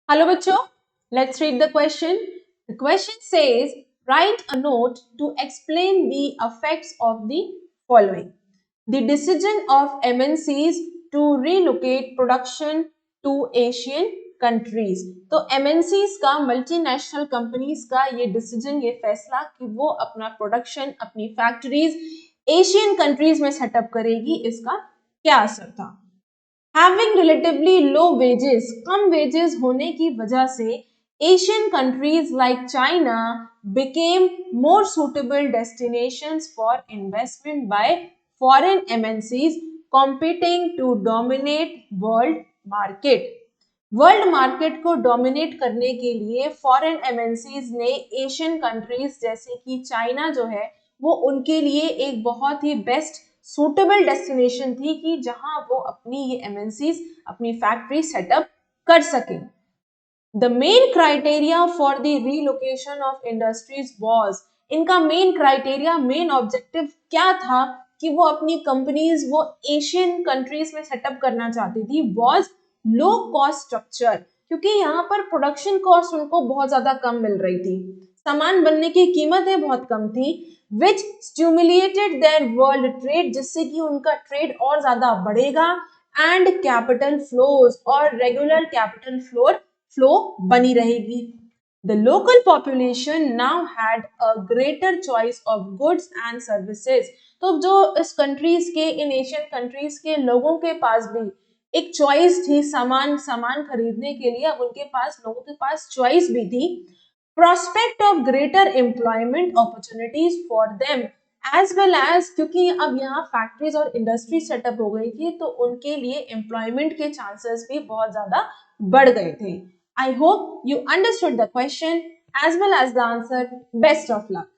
Hello, bachcho. Let's read the question. The question says, write a note to explain the effects of the following. The decision of MNCs to relocate production to Asian countries. तो MNCs का multinational companies का ये decision ये फैसला कि वो अपना production अपनी फैक्ट्रीज एशियन कंट्रीज में सेटअप करेगी इसका क्या असर था. Having relatively low wages, कम wages होने की वजह से Asian countries like China became more suitable destinations for investment by foreign MNCs competing to dominate world market. World market को डोमिनेट करने के लिए फॉरेन एमएनसीज ने एशियन कंट्रीज जैसे कि चाइना जो है वो उनके लिए एक बहुत ही बेस्ट सूटेबल डेस्टिनेशन थी कि जहां वो अपनी ये एमएनसीज अपनी फैक्ट्री सेटअप कर सकें. The main criteria for the relocation of industries was, इनका मेन क्राइटेरिया मेन ऑब्जेक्टिव क्या था कि वो अपनी कंपनीज वो एशियन कंट्रीज में सेटअप करना चाहती थी, वाज लो कॉस्ट स्ट्रक्चर, क्योंकि यहाँ पर प्रोडक्शन कॉस्ट उनको बहुत ज्यादा कम मिल रही थी, सामान बनने की कीमतें बहुत कम थी, विच स्टिमुलेटेड देयर वर्ल्ड ट्रेड, जिससे कि उनका ट्रेड और ज्यादा बढ़ेगा, एंड कैपिटल फ्लोज, और रेगुलर कैपिटल फ्लो बनी रहेगी. The local population now had a greater choice of goods and services. तो जो इस कंट्रीज के इन एशियन कंट्रीज के लोगों के पास भी एक चॉइस थी सामान सामान खरीदने के लिए, अब उनके पास लोगों के पास चॉइस भी थी. Prospect of greater employment opportunities for them as well as, क्योंकि अब यहाँ फैक्ट्रीज और इंडस्ट्री सेटअप हो गई थी तो उनके लिए एम्प्लॉयमेंट के चांसेस भी बहुत ज्यादा बढ़ गए थे. I hope you understood the question as well as the answer. Best of luck.